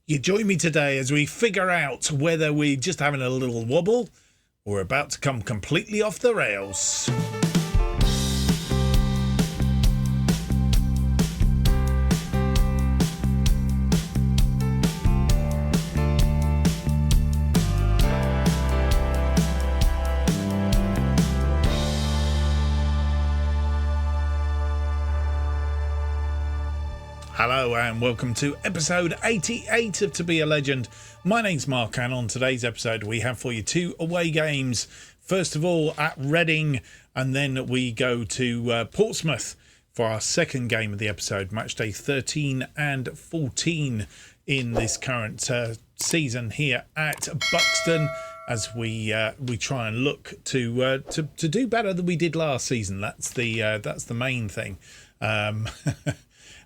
You join me today as we figure out whether we're just having a little wobble or about to come completely off the rails. Hello and welcome to episode 88 of To Be a Legend. My name's Mark and on today's episode we have for you two away games. First of all at Reading, and then we go to Portsmouth for our second game of the episode, match day 13 and 14 in this current season here at Buxton, as we try and look to do better than we did last season. That's the main thing.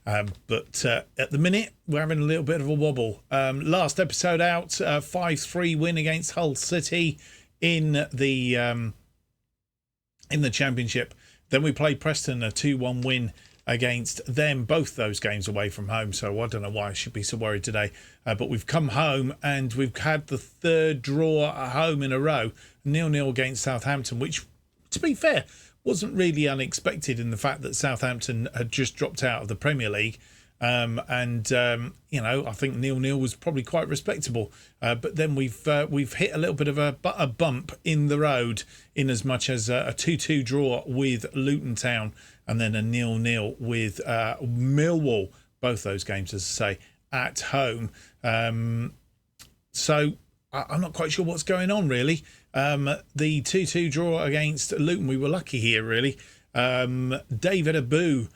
But at the minute, we're having a little bit of a wobble. Last episode out, 5-3 win against Hull City in the Championship. Then we played Preston, a 2-1 win against them. Both those games away from home, so I don't know why I should be so worried today. But we've come home and we've had the third draw at home in a row, 0-0 against Southampton, which, to be fair, wasn't really unexpected in the fact that Southampton had just dropped out of the Premier League. I think 0-0 was probably quite respectable. But then we've hit a little bit of a bump in the road, in as much as a 2-2 draw with Luton Town and then a 0-0 with Millwall. Both those games, as I say, at home. So I'm not quite sure what's going on, really. The 2-2 draw against Luton, we were lucky here, really. David Abu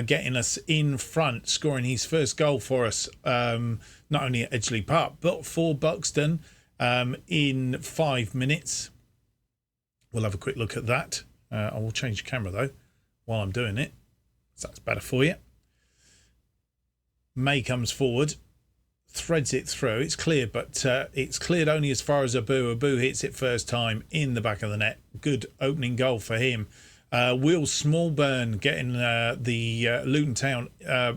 getting us in front, scoring his first goal for us, not only at Edgeley Park, but for Buxton in 5 minutes. We'll have a quick look at that. I will change the camera, though, while I'm doing it, so that's better for you. May comes forward, threads it through. It's clear, but it's cleared only as far as Abu. Abu hits it first time in the back of the net. Good opening goal for him. Will Smallburn getting the Luton Town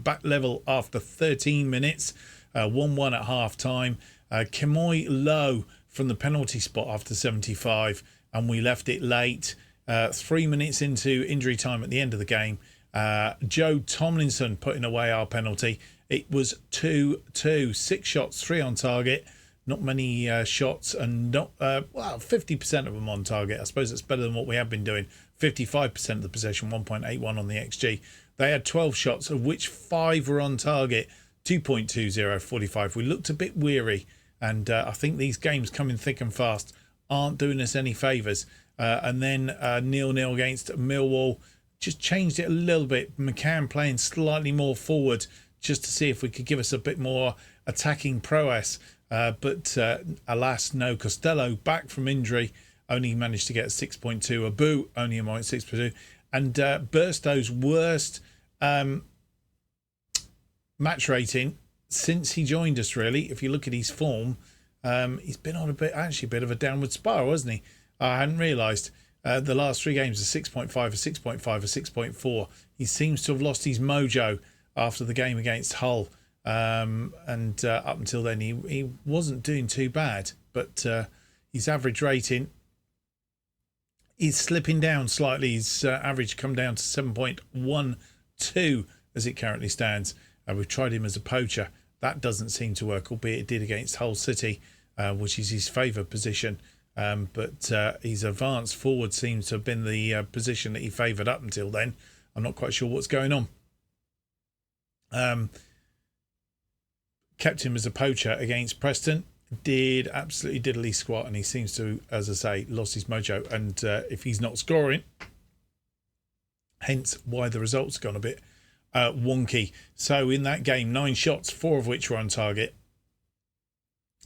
back level after 13 minutes. 1-1 at half time. Kemoy Lowe from the penalty spot after 75, and we left it late. 3 minutes into injury time at the end of the game, Joe Tomlinson putting away our penalty. It was 2-2, 6 shots, 3 on target. Not many shots, and not 50% of them on target. I suppose it's better than what we have been doing. 55% of the possession, 1.81 on the XG. They had 12 shots, of which 5 were on target, 2.20, 45. We looked a bit weary, and I think these games coming thick and fast aren't doing us any favours. And then 0-0 against Millwall. Just changed it a little bit. McCann playing slightly more forward, just to see if we could give us a bit more attacking prowess. But alas, no. Costello back from injury, only managed to get a 6.2. Abu only a -6.2. And Burstow's worst match rating since he joined us, really. If you look at his form, he's been on a bit of a downward spiral, hasn't he? I hadn't realised. The last 3 games are 6.5, a 6.5, a 6.4. He seems to have lost his mojo after the game against Hull, and up until then he wasn't doing too bad, but his average rating is slipping down slightly. His average come down to 7.12 as it currently stands. We've tried him as a poacher. That doesn't seem to work, albeit it did against Hull City, which is his favoured position. But his advanced forward seems to have been the position that he favoured up until then. I'm not quite sure what's going on. Kept him as a poacher against Preston. Did absolutely diddly squat, and he seems to, as I say, lost his mojo. And if he's not scoring, hence why the results gone a bit wonky. So in that game, 9 shots, 4 of which were on target.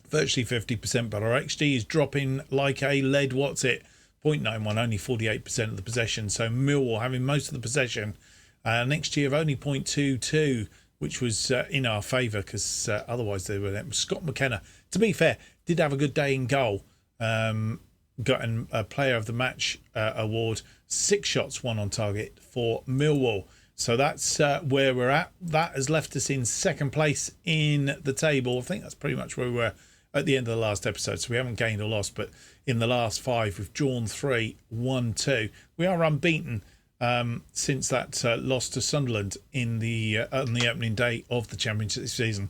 Virtually 50%, but our XG is dropping like a lead. What's it? 0.91, only 48% of the possession. So Millwall having most of the possession. Next year of only 0.22, which was in our favour, because otherwise they were. Scott McKenna, to be fair, did have a good day in goal. Got a Player of the Match award. 6 shots, 1 on target for Millwall. So that's where we're at. That has left us in second place in the table. I think that's pretty much where we were at the end of the last episode. So we haven't gained or lost, but in the last 5, we've drawn 3, won 2. We are unbeaten since that loss to Sunderland on the opening day of the Championship this season.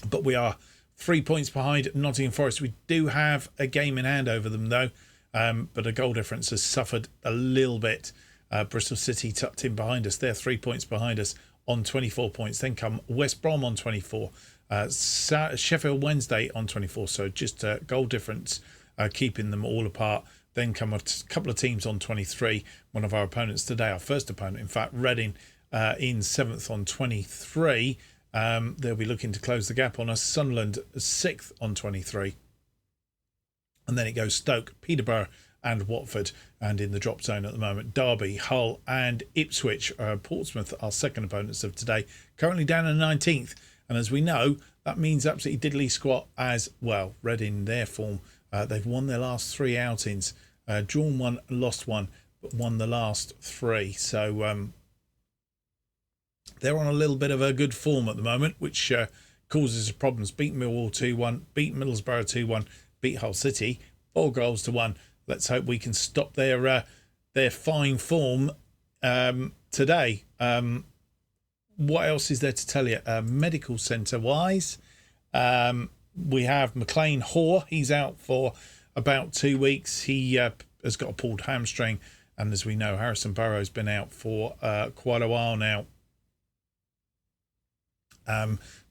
But we are 3 points behind Nottingham Forest. We do have a game in hand over them, though, but a goal difference has suffered a little bit. Bristol City tucked in behind us. They're 3 points behind us on 24 points. Then come West Brom on 24. Sheffield Wednesday on 24. So just goal difference keeping them all apart. Then come a couple of teams on 23. One of our opponents today, our first opponent, in fact, Reading in 7th on 23. They'll be looking to close the gap on us. Sunderland 6th on 23. And then it goes Stoke, Peterborough and Watford, and in the drop zone at the moment Derby, Hull and Ipswich. Portsmouth, our second opponents of today, currently down in 19th, and as we know, that means absolutely diddly squat as well. Reading, their form, they've won their last 3 outings, drawn 1, lost 1, but won the last 3, so they're on a little bit of a good form at the moment, which causes problems. Beat Millwall 2-1, beat Middlesbrough 2-1, beat Hull City 4 goals to 1. Let's hope we can stop their fine form today. What else is there to tell you? Medical centre wise, we have McLean Hoare. He's out for about 2 weeks. He has got a pulled hamstring, and as we know, Harrison Burrow's been out for quite a while now.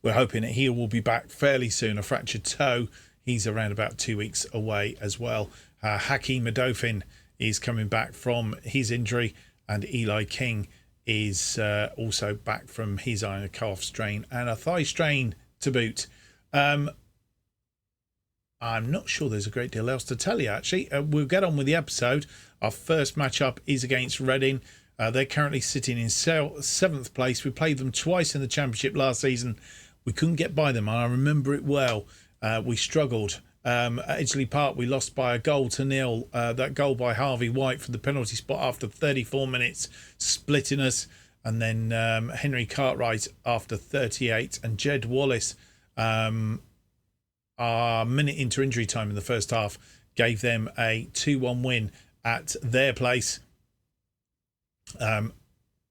We're hoping that he will be back fairly soon. A fractured toe. He's around about 2 weeks away as well. Hakeem Adofin is coming back from his injury, and Eli King is also back from his iron calf strain and a thigh strain to boot. I'm not sure there's a great deal else to tell you, actually. We'll get on with the episode. Our first matchup is against Reading. They're currently sitting in 7th place. We played them twice in the Championship last season. We couldn't get by them, and I remember it well. We struggled. At Edgeley Park, we lost by 1-0. That goal by Harvey White from the penalty spot after 34 minutes, splitting us. And then Henry Cartwright after 38. And Jed Wallace, a minute into injury time in the first half, gave them a 2-1 win at their place,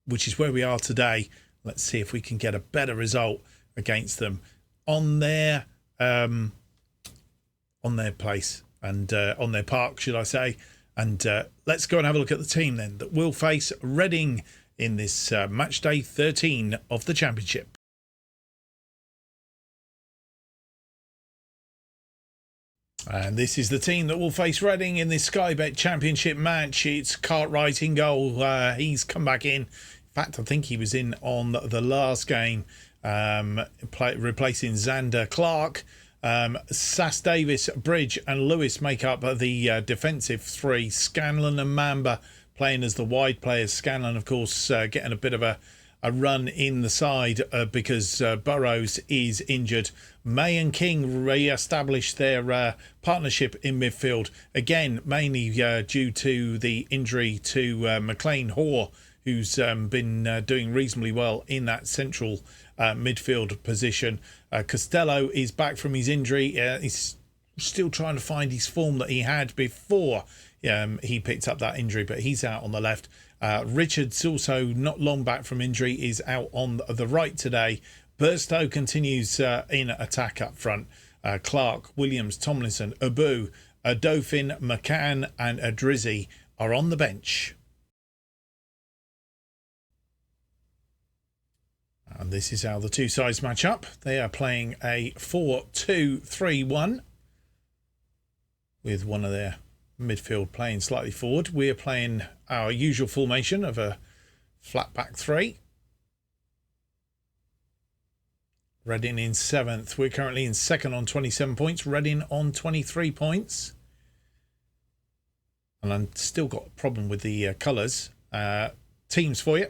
which is where we are today. Let's see if we can get a better result against them on their place and on their park, should I say. And let's go and have a look at the team then that will face Reading in this match day 13 of the Championship. And this is the team that will face Reading in this Sky Bet Championship match. It's Cartwright in goal. He's come back in. In fact, I think he was in on the last game, replacing Xander Clark. Sass Davis, Bridge and Lewis make up the defensive 3. Scanlon and Mamba playing as the wide players. Scanlon, of course, getting a bit of a run in the side because Burrows is injured. May and King re-established their partnership in midfield, again mainly due to the injury to McLean Hoare, who's been doing reasonably well in that central midfield position. Costello is back from his injury. He's still trying to find his form that he had before he picked up that injury, but he's out on the left. Richards, also not long back from injury, is out on the right today. Burstow continues in attack up front. Clark, Williams, Tomlinson, Abu, Adofin, McCann and Adrizzi are on the bench. And this is how the two sides match up. They are playing a 4-2-3-1 with one of their midfield playing slightly forward. We're playing our usual formation of a flat back 3. Reading in 7th. We're currently in 2nd on 27 points. Reading on 23 points. And I've still got a problem with the colours. Teams for you.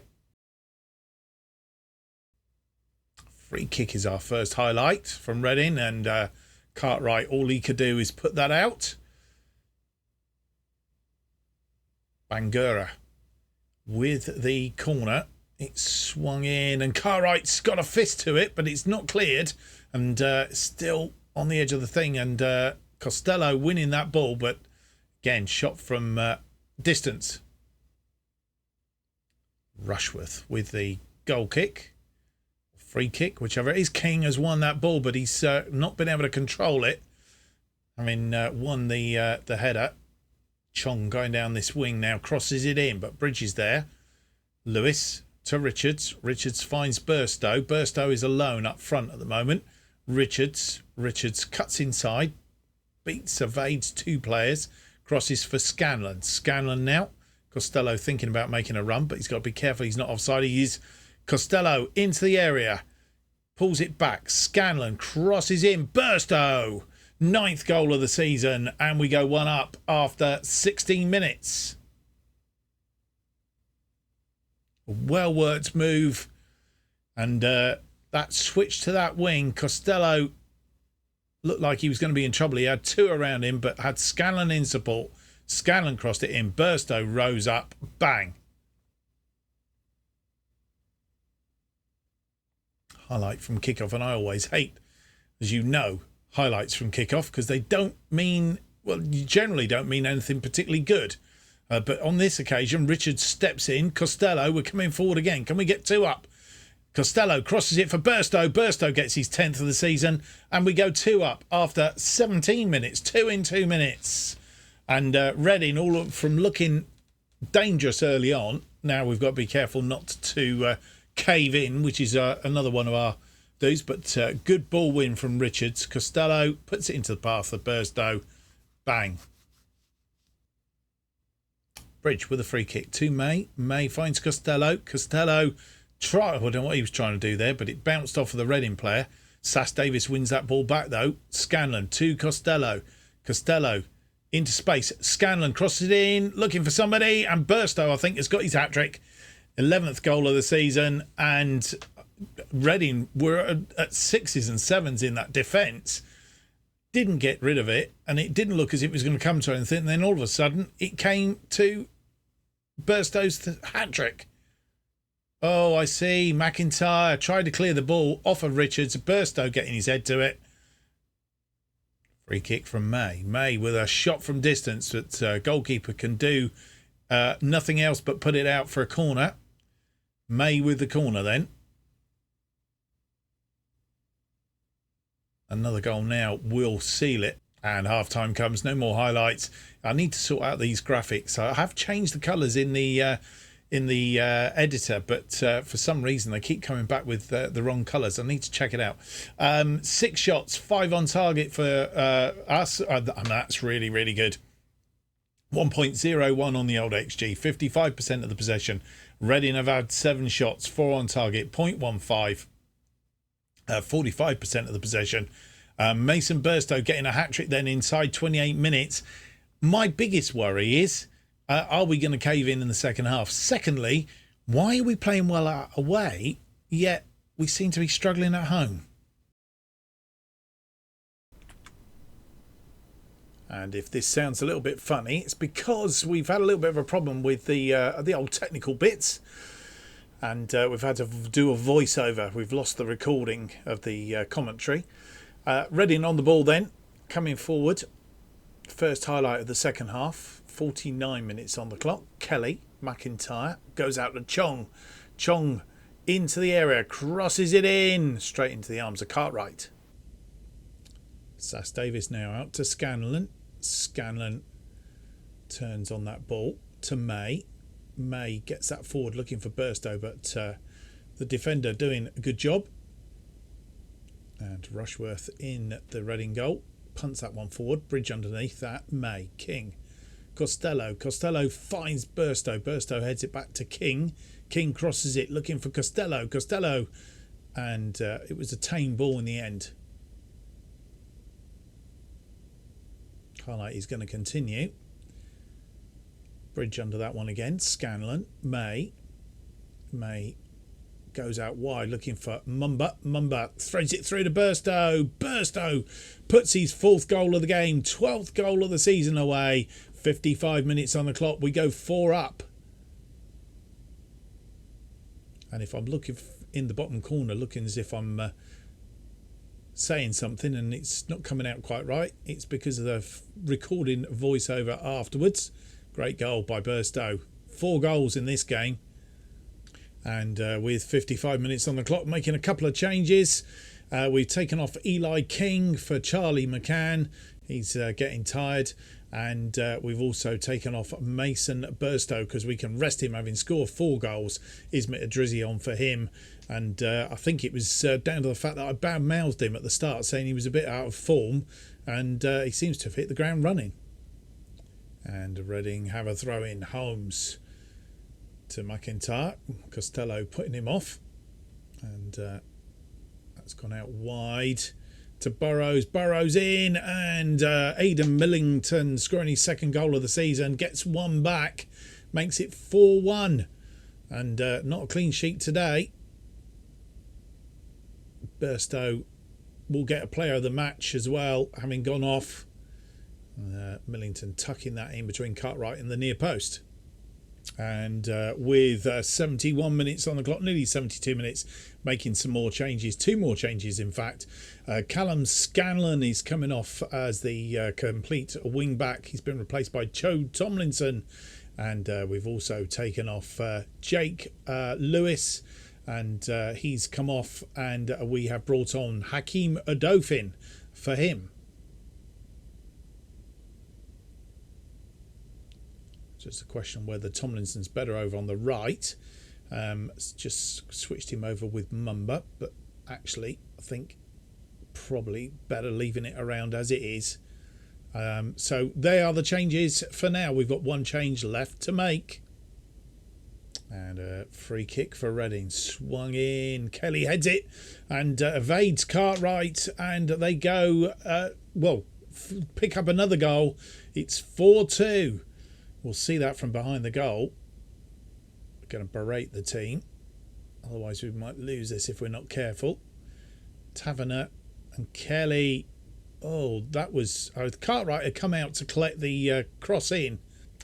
Free kick is our first highlight from Reading, and Cartwright, all he could do is put that out. Bangura. with the corner. It's swung in and Cartwright's got a fist to it, but it's not cleared and still on the edge of the thing. And Costello winning that ball, but again, shot from distance. Rushworth with the goal kick, free kick, whichever it is. King has won that ball, but he's not been able to control it. I mean, won the header. Chong going down this wing now, crosses it in, but Bridge is there. Lewis to Richards. Richards finds Burstow. Burstow is alone up front at the moment. Richards cuts inside, beats, evades two players, crosses for Scanlon. Scanlon now. Costello thinking about making a run, but he's got to be careful he's not offside. He is. Costello into the area, pulls it back. Scanlon crosses in. Burstow, 9th goal of the season, and we go 1-up after 16 minutes. A well-worked move, and that switch to that wing. Costello looked like he was going to be in trouble. He had two around him, but had Scanlon in support. Scanlon crossed it in. Burstow rose up. Bang. Highlight from kickoff, and I always hate, as you know, highlights from kickoff because they don't mean, well, you generally don't mean anything particularly good. But on this occasion, Richard steps in. Costello, we're coming forward again. Can we get 2 up? Costello crosses it for Burstow. Burstow gets his 10th of the season, and we go 2 up after 17 minutes. 2 in 2 minutes. And Reading, all from looking dangerous early on, now we've got to be careful not to cave in, which is another one of our do's. But good ball win from Richards. Costello puts it into the path of Burstow. Bang. Bridge with a free kick to May. May finds Costello. Costello I don't know what he was trying to do there, but it bounced off of the Reading player. Sass Davis wins that ball back though. Scanlon to Costello. Costello into space. Scanlon crosses it in, looking for somebody, and Burstow, I think, has got his hat-trick. 11th goal of the season, and Reading were at 6s and 7s in that defence. Didn't get rid of it, and it didn't look as if it was going to come to anything. And then all of a sudden, it came to Burstow's hat-trick. Oh, I see. McIntyre tried to clear the ball off of Richards. Burstow getting his head to it. Free kick from May. May with a shot from distance that goalkeeper can do nothing else but put it out for a corner. May with the corner then. Another goal now will seal it. And half-time comes. No more highlights. I need to sort out these graphics. I have changed the colours in the editor, but for some reason they keep coming back with the wrong colours. I need to check it out. 6 shots, 5 on target for us. And that's really, really good. 1.01 on the old XG, 55% of the possession. Reading have had 7 shots, 4 on target, 0.15. 45% of the possession. Mason Burstow getting a hat-trick then inside 28 minutes. My biggest worry is, are we going to cave in the second half? Secondly, why are we playing well away, yet we seem to be struggling at home? And if this sounds a little bit funny, it's because we've had a little bit of a problem with the old technical bits. And we've had to do a voiceover. We've lost the recording of the commentary. Reading on the ball then, coming forward. First highlight of the second half. 49 minutes on the clock. Kelly, McIntyre, goes out to Chong. Chong into the area, crosses it in. Straight into the arms of Cartwright. Sass Davis now out to Scanlon. Scanlon turns on that ball to May. May gets that forward looking for Burstow, but the defender doing a good job. And Rushworth in the Reading goal. Punts that one forward. Bridge underneath that. May. King. Costello. Costello finds Burstow. Burstow heads it back to King. King crosses it looking for Costello. Costello. And it was a tame ball in the end. Highlight is going to continue. Bridge under that one again. Scanlon. May. May goes out wide looking for Mumba. Mumba throws it through to Burstow. Burstow puts his 4th goal of the game. 12th goal of the season away. 55 minutes on the clock. We go 4 up. And if I'm looking in the bottom corner, looking as if I'm saying something and it's not coming out quite right, it's because of the recording voiceover afterwards. Great goal by Burstow. 4 goals in this game. And with 55 minutes on the clock, making a couple of changes. We've taken off Eli King for Charlie McCann. He's getting tired. And we've also taken off Mason Burstow because we can rest him, having scored 4 goals. Ismet Adrizzi on for him. And I think it was down to the fact that I bad-mouthed him at the start, saying he was a bit out of form. And he seems to have hit the ground running. And Reading have a throw-in. Holmes to McIntyre. Costello putting him off. And that's gone out wide to Burrows. Burrows in, and Aidan Millington scoring his 2nd goal of the season. Gets one back. Makes it 4-1. And not a clean sheet today. Burstow will get a player of the match as well, having gone off. Millington tucking that in between Cartwright and the near post. And with 71 minutes on the clock, nearly 72 minutes, making some more changes, 2 more changes in fact. Callum Scanlon is coming off as the complete wing back. He's been replaced by Joe Tomlinson. And we've also taken off Jake Lewis, and he's come off, and we have brought on Hakeem Odofin for him. Just a question whether Tomlinson's better over on the right. Just switched him over with Mumba, but actually I think probably better leaving it around as it is. So they are the changes for now. We've got 1 change left to make. And a free kick for Reading. Swung in. Kelly heads it and evades Cartwright. And they go, pick up another goal. It's 4-2. We'll see that from behind the goal. We're going to berate the team. Otherwise we might lose this if we're not careful. Taverner and Kelly. Oh, that was... Cartwright had come out to collect the cross in.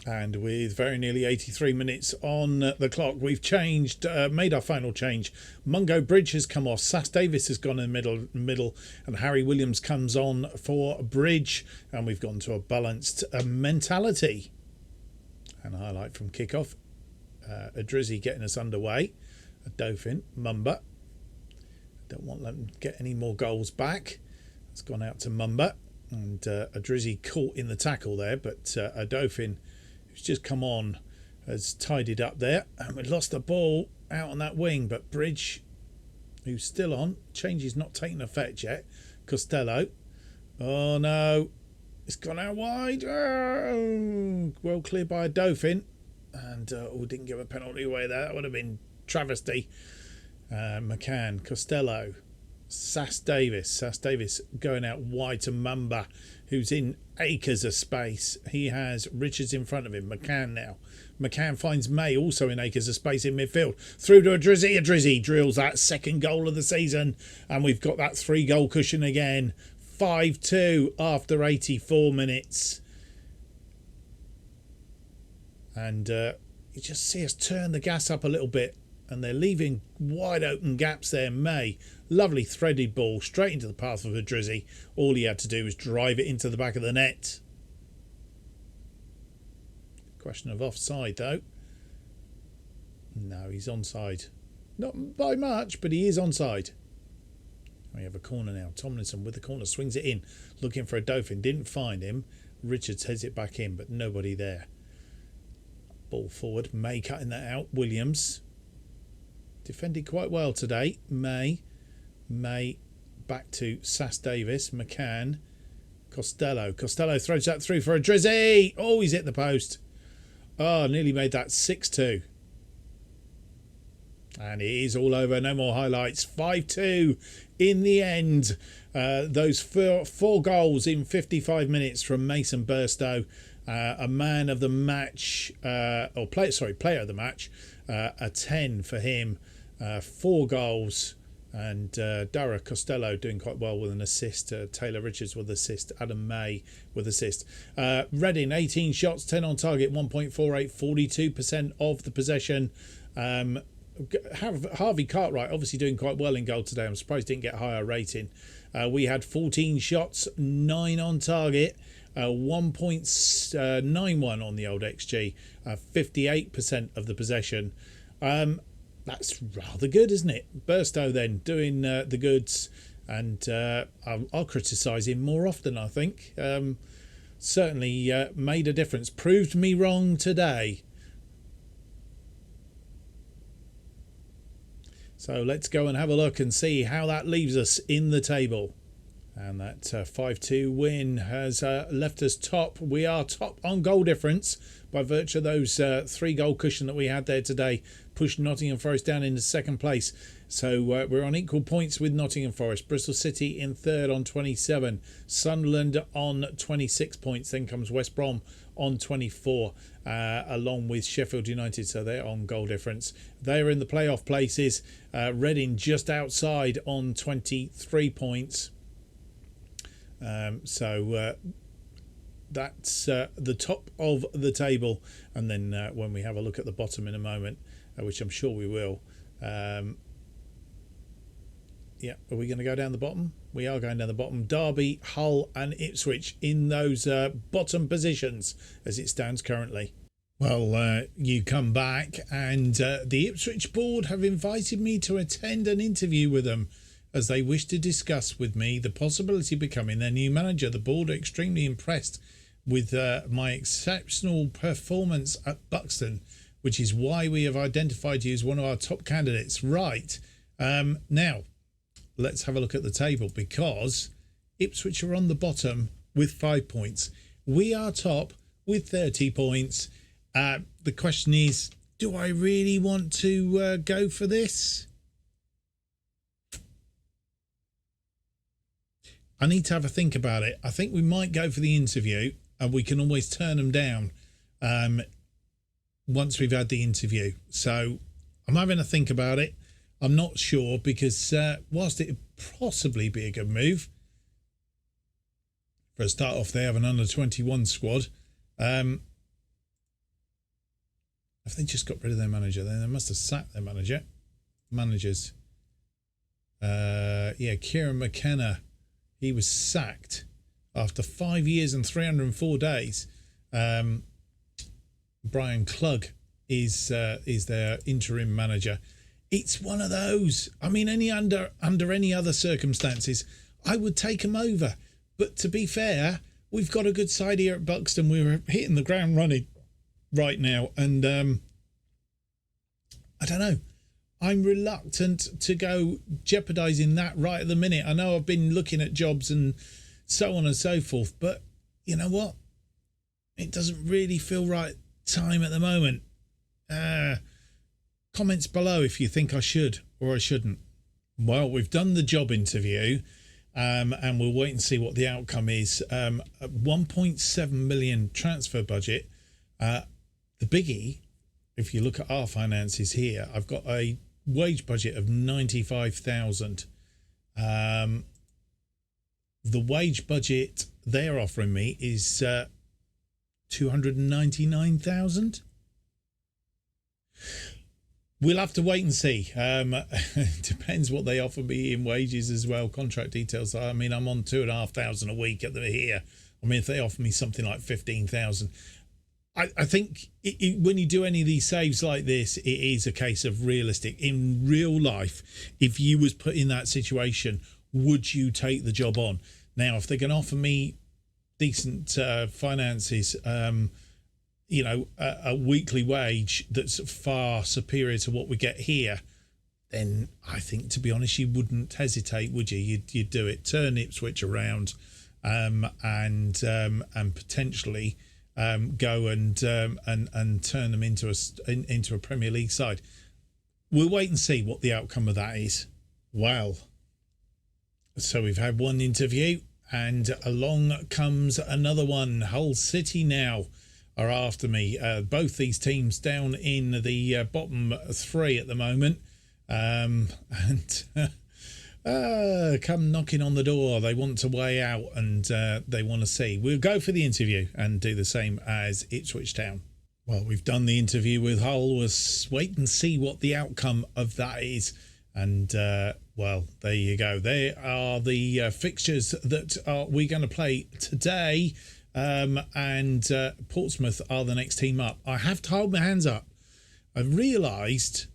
And with very nearly 83 minutes on the clock, we've changed, made our final change. Mungo Bridge has come off. Sass Davis has gone in the middle. And Harry Williams comes on for Bridge. And we've gone to a balanced mentality. And a highlight from kickoff. Adrizzi getting us underway. Odofin, Mumba. Don't want them to get any more goals back. It's gone out to Mumba. And Adrizzi caught in the tackle there. But Odofin, who's just come on, has tidied up there. And we lost the ball out on that wing. But Bridge, who's still on. Change is not taking effect yet. Costello. Oh no. It's gone out wide. Oh, well cleared by Odofin. And didn't give a penalty away there. That would have been travesty. McCann, Costello, Sass Davis. Sass Davis going out wide to Mumba, who's in acres of space. He has Richards in front of him. McCann now. McCann finds May also in acres of space in midfield. Through to Adrizzi. Adrizzi drills that 2nd goal of the season. And we've got that 3-goal cushion again. 5-2 after 84 minutes. And you just see us turn the gas up a little bit. And they're leaving wide open gaps there. May. Lovely threaded ball straight into the path of Adrizzi. All he had to do was drive it into the back of the net. Question of offside though. No, he's onside. Not by much, but he is onside. We have a corner now. Tomlinson with the corner swings it in, looking for Odofin. Didn't find him. Richards heads it back in, but nobody there. Ball forward. May cutting that out. Williams defended quite well today. May back to Sass Davis. McCann. Costello throws that through for Adrizzi. Oh, he's hit the post. Oh, nearly made that 6-2. And it is all over. No more highlights. 5-2 in the end. Those four goals in 55 minutes from Mason Burstow. A man of the match, player of the match. A 10 for him. 4 goals. And Dara Costello doing quite well with an assist. Taylor Richards with assist. Adam May with assist. Reading 18 shots, 10 on target, 1.48, 42% of the possession. Harvey Cartwright obviously doing quite well in goal today. I'm surprised he didn't get a higher rating. We had 14 shots, 9 on target, 1.91 on the old XG, 58% of the possession. That's rather good, isn't it? Burstow then doing the goods, and I'll criticise him more often, I think. Certainly made a difference. Proved me wrong today. So let's go and have a look and see how that leaves us in the table. And that 5-2 win has left us top. We are top on goal difference by virtue of those 3 goal cushion that we had there today. Pushed Nottingham Forest down into second place. So we're on equal points with Nottingham Forest. Bristol City in third on 27. Sunderland on 26 points. Then comes West Brom on 24, along with Sheffield United. So they're on goal difference. They're in the playoff places. Reading just outside on 23 points. So that's the top of the table. And then when we have a look at the bottom in a moment, which I'm sure we will. Yeah, are we going to go down the bottom? We are going down the bottom. Derby, Hull and Ipswich in those bottom positions as it stands currently. Well, you come back and the Ipswich board have invited me to attend an interview with them as they wish to discuss with me the possibility of becoming their new manager. The board are extremely impressed with my exceptional performance at Buxton, which is why we have identified you as one of our top candidates. Right. Now, let's have a look at the table, because Ipswich are on the bottom with 5 points. We are top with 30 points. The question is, do I really want to go for this? I need to have a think about it. I think we might go for the interview, and we can always turn them down once we've had the interview. So I'm having a think about it. I'm not sure, because whilst it would possibly be a good move, for a start off, they have an under-21 squad. Have they just got rid of their manager? They must have sacked their managers. Yeah, Kieran McKenna. He was sacked after 5 years and 304 days. Brian Klug is their interim manager. It's one of those. I mean, under any other circumstances, I would take them over. But to be fair, we've got a good side here at Buxton. We're hitting the ground running right now, and I don't know. I'm reluctant to go jeopardising that right at the minute. I know I've been looking at jobs and so on and so forth, but you know what? It doesn't really feel right time at the moment. Comments below if you think I should or I shouldn't. Well, we've done the job interview, and we'll wait and see what the outcome is. 1.7 million transfer budget. The biggie, if you look at our finances here, I've got a wage budget of 95,000. The wage budget they're offering me is 299,000. We'll have to wait and see. Depends what they offer me in wages as well. Contract details. I mean, I'm on 2,500 a week here. I mean, if they offer me something like 15,000, I think when you do any of these saves like this, it is a case of realistic. In real life, if you was put in that situation, would you take the job on? Now, if they can offer me decent finances, a weekly wage that's far superior to what we get here, then I think, to be honest, you wouldn't hesitate, would you? You'd do it. Turn Ipswich around, and potentially go and turn them into a Premier League side. We'll wait and see what the outcome of that is. Well, so we've had one interview, and along comes another one. Hull City now are after me. Both these teams down in the bottom three at the moment, and come knocking on the door. They want to weigh out, and they want to see. We'll go for the interview and do the same as Ipswich Town. Well, we've done the interview with Hull. We'll wait and see what the outcome of that is. And, well, there you go. There are the fixtures that we're going to play today. And Portsmouth are the next team up. I have to hold my hands up. I realised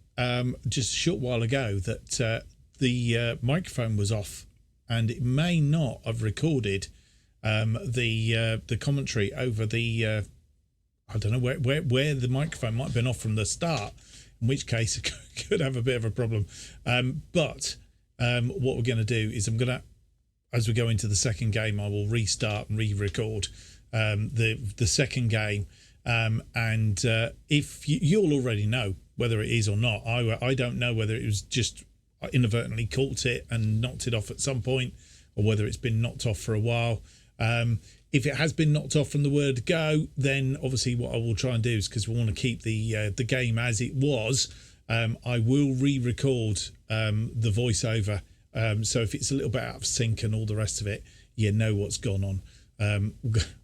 just a short while ago that the microphone was off, and it may not have recorded the commentary over the... I don't know where the microphone might have been off from the start, in which case it could have a bit of a problem. But what we're going to do is as we go into the second game, I will restart and re-record the second game. And if you'll already know whether it is or not, I don't know whether it was just inadvertently caught it and knocked it off at some point, or whether it's been knocked off for a while. If it has been knocked off from the word go, then obviously what I will try and do is, because we want to keep the game as it was, I will re-record the voiceover. So if it's a little bit out of sync and all the rest of it, you know what's gone on.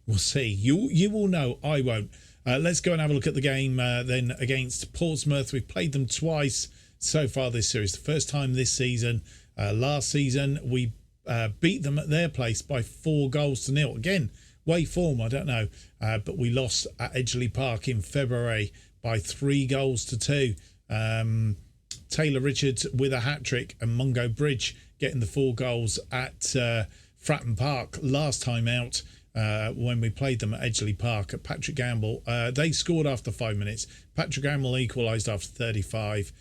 We'll see. You will know. I won't. Let's go and have a look at the game then against Portsmouth. We've played them twice so far this series. The first time this season. Last season we beat them at their place by 4-0. Again, way form, I don't know. But we lost at Edgeley Park in February by 3-2. Taylor Richards with a hat-trick, and Mungo Bridge getting the 4 goals at Fratton Park last time out when we played them at Edgeley Park. At Patrick Gamble, they scored after 5 minutes. Patrick Gamble equalised after 35.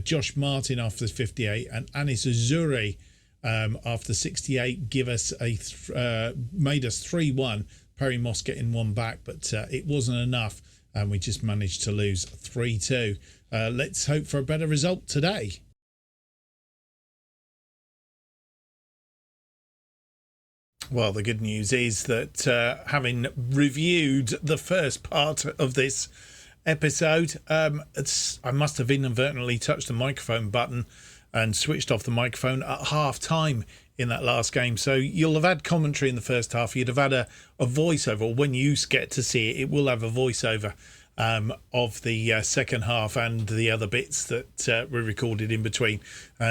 Josh Martin after 58, and Anis Azuri after 68 made us 3-1. Perry Moss getting one back, but it wasn't enough, and we just managed to lose 3-2. Let's hope for a better result today. Well, the good news is that having reviewed the first part of this episode, I must have inadvertently touched the microphone button and switched off the microphone at half time in that last game. So you'll have had commentary in the first half. You'd have had a voiceover, or when you get to see it, it will have a voiceover of the second half and the other bits that were recorded in between.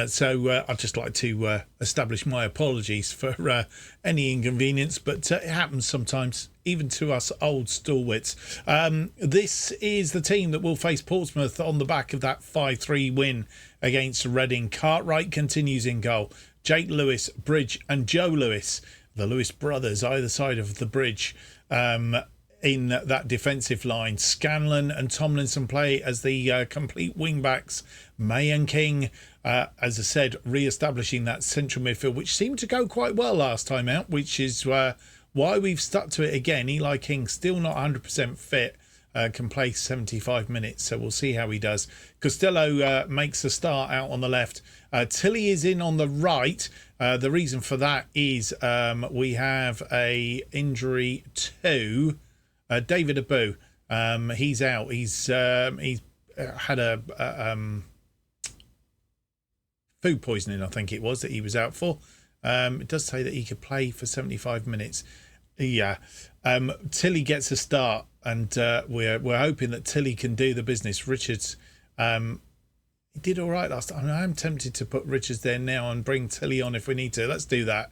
So I'd just like to establish my apologies for any inconvenience, but it happens sometimes, even to us old stalwarts. This is the team that will face Portsmouth on the back of that 5-3 win against Reading. Cartwright continues in goal. Jake Lewis, Bridge and Joe Lewis, the Lewis brothers, either side of the bridge, in that defensive line. Scanlon and Tomlinson play as the complete wing-backs. May and King, as I said, re-establishing that central midfield, which seemed to go quite well last time out, which is why we've stuck to it again. Eli King still not 100% fit, can play 75 minutes, so we'll see how he does. Costello makes a start out on the left. Tilly is in on the right. The reason for that is we have a injury to David Abu. He's out. He's had a food poisoning, I think it was, that he was out for. It does say that he could play for 75 minutes. Yeah. Tilly gets a start, and we're hoping that Tilly can do the business. Richards, he did all right last time. I'm tempted to put Richards there now and bring Tilly on if we need to. Let's do that.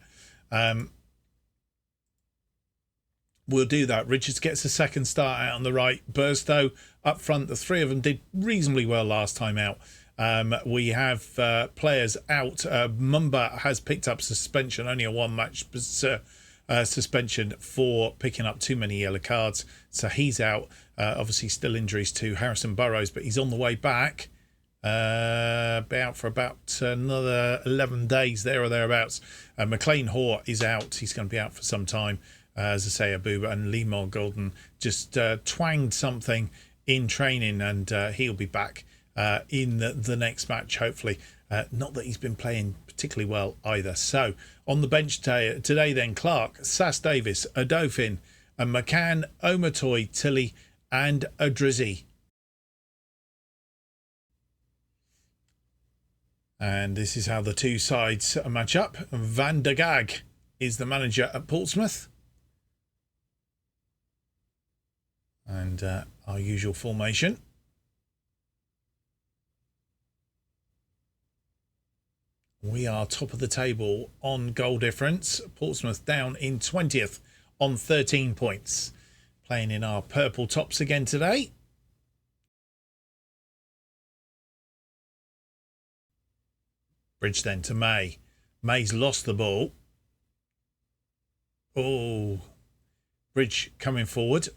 We'll do that. Richards gets a second start out on the right. Burstow up front. The three of them did reasonably well last time out. We have players out. Mumba has picked up suspension, only a one-match suspension for picking up too many yellow cards. So he's out. Obviously still injuries to Harrison Burrows, but he's on the way back. Out for about another 11 days there or thereabouts. McLean Hoare is out. He's going to be out for some time. As I say, Abu and Lemar Golden just twanged something in training, and he'll be back in the next match, hopefully. Not that he's been playing particularly well either. So on the bench today then, Clark, Sass Davis, Adofin, and McCann, Omatoy, Tilly and Adrizzi. And this is how the two sides match up. Van der Gag is the manager at Portsmouth. And Our usual formation. We are top of the table on goal difference. Portsmouth down in 20th on 13 points. Playing in our purple tops again today. Bridge then to May. May's lost the ball. Oh, Bridge coming forward.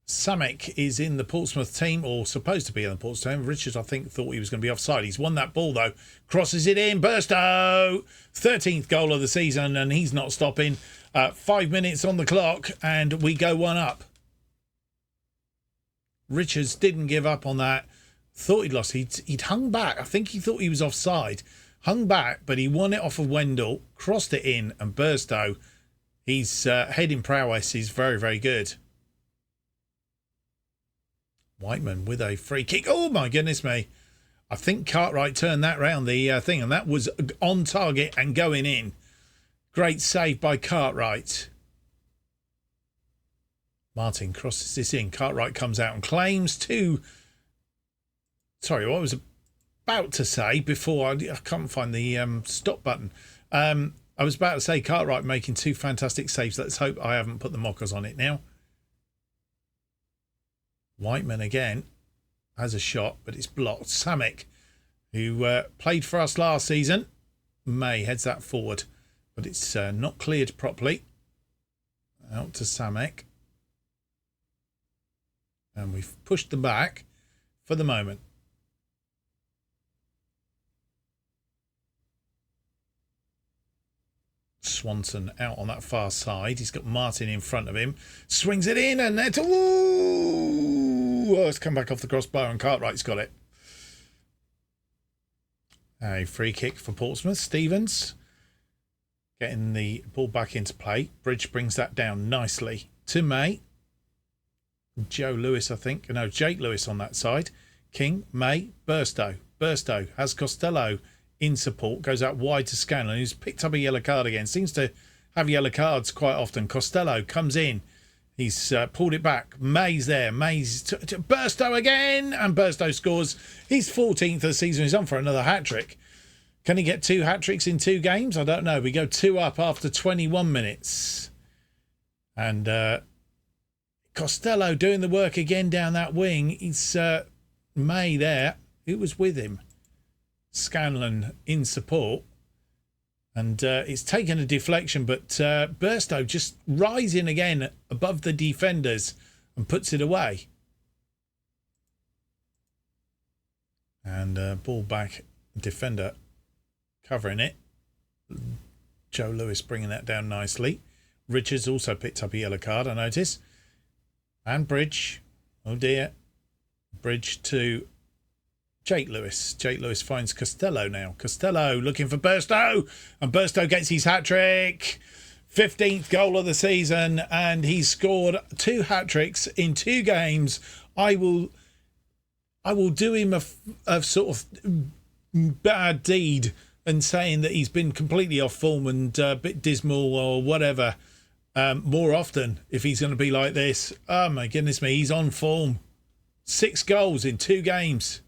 Samek is in the Portsmouth team, or supposed to be in the Portsmouth team. Richards, I think, thought he was going to be offside. He's won that ball, though. Crosses it in. Burstow! 13th goal of the season, and he's not stopping. 5 minutes on the clock, and we go one up. Richards didn't give up on that. Thought he'd lost. He'd hung back. I think he thought he was offside. Hung back, but he won it off of Wendell. Crossed it in, and Burstow, his heading prowess is very, very good. Whiteman with a free kick. Oh, my goodness me. I think Cartwright turned that round, the thing, and that was on target and going in. Great save by Cartwright. Martin crosses this in. Cartwright comes out and claims to... Sorry, what I was about to say before... I can't find the stop button. I was about to say Cartwright making two fantastic saves. Let's hope I haven't put the mockers on it now. Whiteman again has a shot, but it's blocked. Samek, who played for us last season. May heads that forward, but it's not cleared properly. Out to Samek. And we've pushed them back for the moment. Swanson out on that far side. He's got Martin in front of him. Swings it in and that's... Ooh! Oh, it's come back off the crossbar and Cartwright's got it. A free kick for Portsmouth. Stevens getting the ball back into play. Bridge brings that down nicely to May. Joe Lewis, I think. No, Jake Lewis on that side. King, May, Burstow. Burstow has Costello in support. Goes out wide to Scanlon, who's picked up a yellow card again. Seems to have yellow cards quite often. Costello comes in. He's pulled it back. May's there. May's to Burstow again. And Burstow scores his 14th of the season. He's on for another hat-trick. Can he get 2 hat-tricks in 2 games? I don't know. We go 2 up after 21 minutes. And Costello doing the work again down that wing. It's May there. Who was with him? Scanlon in support. And it's taken a deflection, but Burstow just rising again above the defenders and puts it away. And ball back, defender covering it. Joe Lewis bringing that down nicely. Richards also picked up a yellow card, I notice. And Bridge. Oh dear. Bridge to Jake Lewis. Jake Lewis finds Costello now. Costello looking for Burstow. And Burstow gets his hat-trick. 15th goal of the season. And he's scored 2 hat-tricks in 2 games. I will do him a sort of bad deed and saying that he's been completely off form and a bit dismal or whatever more often if he's going to be like this. Oh my goodness me, he's on form. 6 goals in 2 games.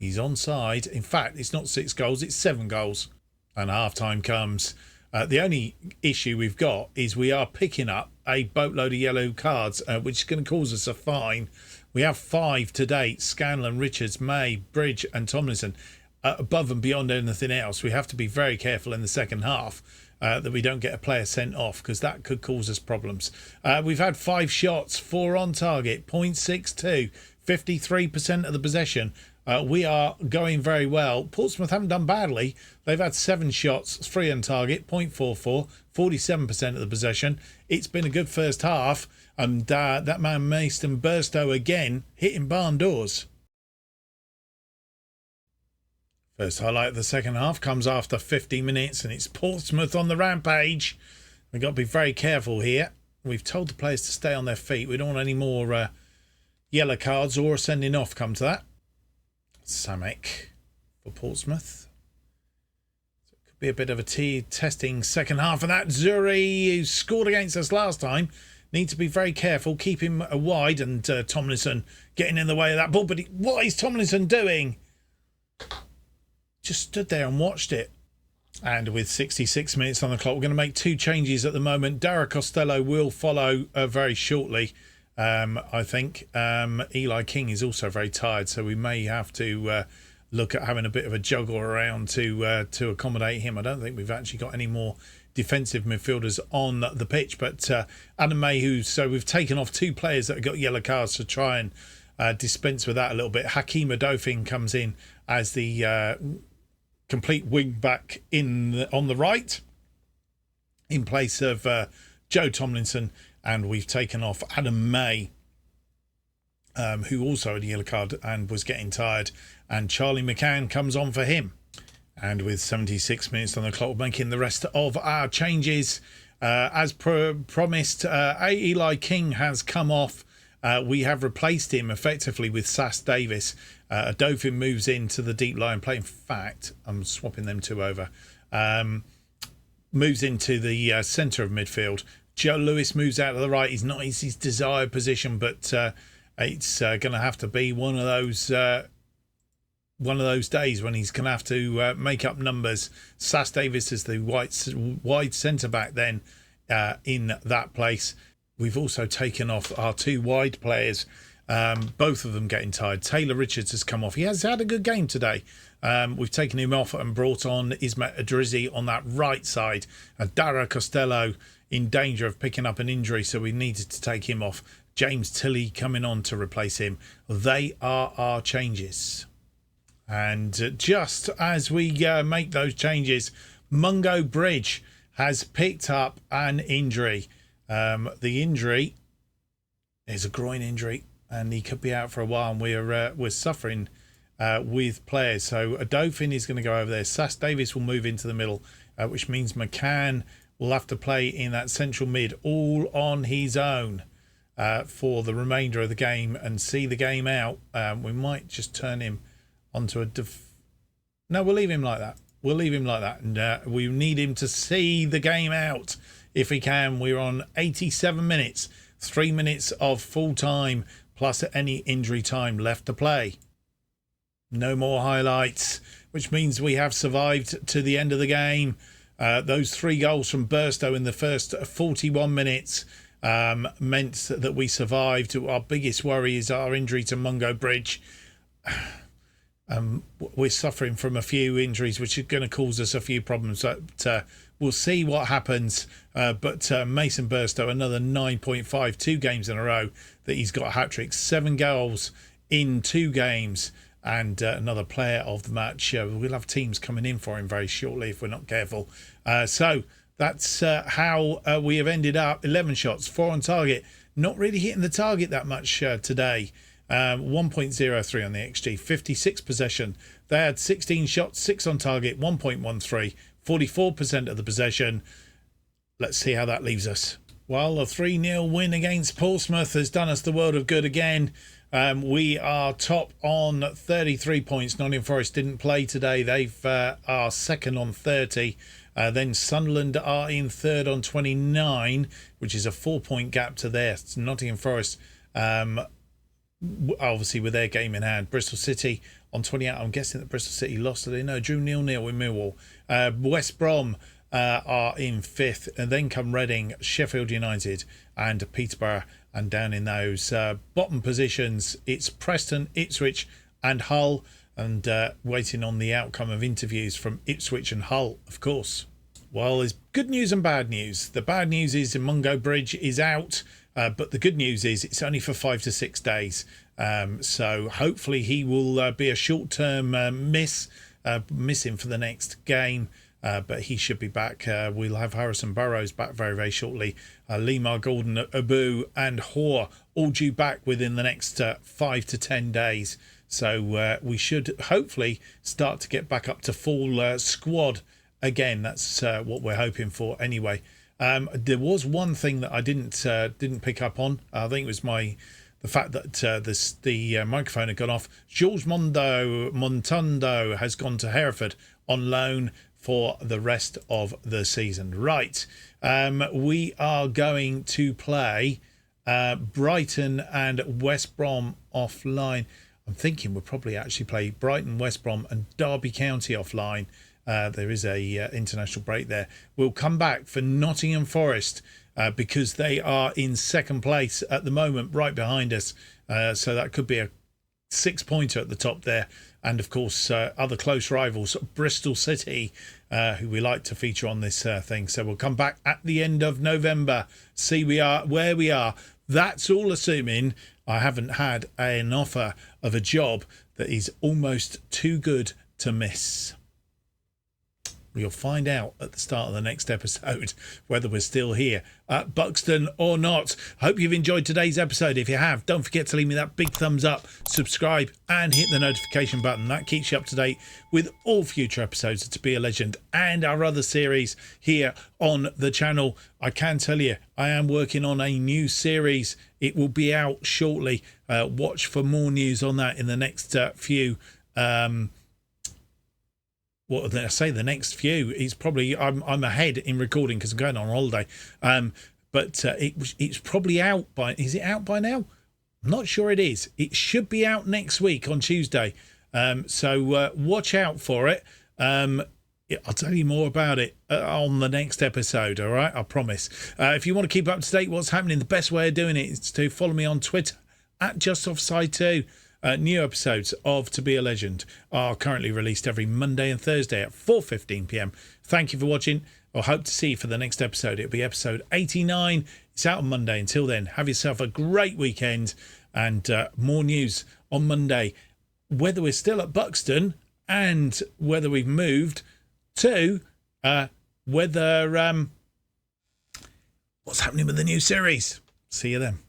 He's onside. In fact, it's not 6 goals, it's 7 goals. And half-time comes. The only issue we've got is we are picking up a boatload of yellow cards, which is going to cause us a fine. We have 5 to date. Scanlon, Richards, May, Bridge and Tomlinson. Above and beyond anything else, we have to be very careful in the second half that we don't get a player sent off, because that could cause us problems. We've had 5 shots, 4 on target, 0.62, 53% of the possession. We are going very well. Portsmouth haven't done badly. They've had 7 shots, 3 on target, 0.44, 47% of the possession. It's been a good first half, and that man Mason Burstow again hitting barn doors. First highlight of the second half comes after 50 minutes, and it's Portsmouth on the rampage. We've got to be very careful here. We've told the players to stay on their feet. We don't want any more yellow cards or sending off come to that. Samek for Portsmouth. So it could Be a bit of a testing second half of that. Zuri, who scored against us last time, need to be very careful. Keep him wide, and Tomlinson getting in the way of that ball. But what is Tomlinson doing? Just stood there and watched it. And with 66 minutes on the clock, we're going to make 2 changes at the moment. Dara Costello will follow very shortly, I think. Eli King is also very tired, so we may have to look at having a bit of a juggle around to accommodate him. I don't think we've actually got any more defensive midfielders on the pitch, but Adam Mayhew, so we've taken off 2 players that have got yellow cards to try and dispense with that a little bit. Hakeem Adofin comes in as the complete wing back on the right in place of Joe Tomlinson, and we've taken off Adam May, who also had a yellow card and was getting tired, and Charlie McCann comes on for him. And with 76 minutes on the clock, making the rest of our changes. As promised, Eli King has come off. We have replaced him effectively with Sass Davis. Adofin moves into the deep line play. In fact, I'm swapping them 2 over. Moves into the centre of midfield. Joe Lewis moves out to the right. He's not his desired position, but it's going to have to be one of those days when he's going to have to make up numbers. Sass Davis is the wide centre back then in that place. We've also taken off our 2 wide players, both of them getting tired. Taylor Richards has come off. He has had a good game today. We've taken him off and brought on Ismet Adrizi on that right side. Dara Costello in danger of picking up an injury, so we needed to take him off. James Tilley coming on to replace him. They are our changes. And just as we make those changes, Mungo Bridge has picked up an injury. The injury is a groin injury, and he could be out for a while, and we're suffering with players. So Adofin is going to go over there. Sass Davis will move into the middle, which means McCann will have to play in that central mid all on his own for the remainder of the game and see the game out. We might just turn him onto no, we'll leave him like that. And we need him to see the game out if he can. We're on 87 minutes, 3 minutes of full time plus any injury time left to play. No more highlights, which means we have survived to the end of the game. Those 3 goals from Burstow in the first 41 minutes meant that we survived. Our biggest worry is our injury to Mungo Bridge. We're suffering from a few injuries, which are going to cause us a few problems. But we'll see what happens. But Mason Burstow, another 9.5, 2 games in a row that he's got a hat-trick. 7 goals in 2 games. And another player of the match. We'll have teams coming in for him very shortly if we're not careful. So that's how we have ended up. 11 shots, 4 on target. Not really hitting the target that much today. 1.03 on the XG, 56 possession. They had 16 shots, 6 on target, 1.13, 44% of the possession. Let's see how that leaves us. Well, a 3-0 win against Portsmouth has done us the world of good again. We are top on 33 points. Nottingham Forest didn't play today. They are second on 30. Then Sunderland are in third on 29, which is a 4-point gap to theirs. Nottingham Forest, obviously with their game in hand. Bristol City on 28. I'm guessing that Bristol City lost today. No, drew 0-0 with Millwall. West Brom are in 5th, and then come Reading, Sheffield United and Peterborough. And down in those bottom positions, it's Preston, Ipswich and Hull, and waiting on the outcome of interviews from Ipswich and Hull, of course. Well, there's good news and bad news. The bad news is Mungo Bridge is out, but the good news is it's only for 5 to 6 days. So hopefully he will be a short-term missing for the next game. But he should be back. We'll have Harrison Burrows back very, very shortly. Lemar Gordon, Abu and Hoare all due back within the next 5 to 10 days. So we should hopefully start to get back up to full squad again. That's what we're hoping for anyway. There was one thing that I didn't pick up on. I think it was my the fact that the microphone had gone off. Jules Montando has gone to Hereford on loan for the rest of the season. Right, we are going to play Brighton and West Brom offline. I'm thinking we'll probably actually play Brighton, West Brom and Derby County offline. There is a international break there. We'll come back for Nottingham Forest because they are in second place at the moment, right behind us. So that could be a 6-pointer at the top there. And of course, other close rivals, Bristol City, who we like to feature on this thing. So we'll come back at the end of November, see where we are. That's all assuming I haven't had an offer of a job that is almost too good to miss. You'll find out at the start of the next episode whether we're still here at Buxton or not. Hope you've enjoyed today's episode. If you have, don't forget to leave me that big thumbs up, subscribe and hit the notification button. That keeps you up to date with all future episodes of To Be a Legend and our other series here on the channel. I can tell you, I am working on a new series. It will be out shortly. Watch for more news on that in the next few what did I say? The next few is probably I'm ahead in recording because I'm going on holiday. But it's probably out by. Is it out by now? I'm not sure it is. It should be out next week on Tuesday. So watch out for it. I'll tell you more about it on the next episode. All right, I promise. If you want to keep up to date what's happening, the best way of doing it is to follow me on Twitter at JustOffsideFM. New episodes of To Be a Legend are currently released every Monday and Thursday at 4:15 p.m. Thank you for watching. I hope to see you for the next episode. It'll be episode 89. It's out on Monday. Until then, have yourself a great weekend and more news on Monday. Whether we're still at Buxton and whether we've moved to whether what's happening with the new series. See you then.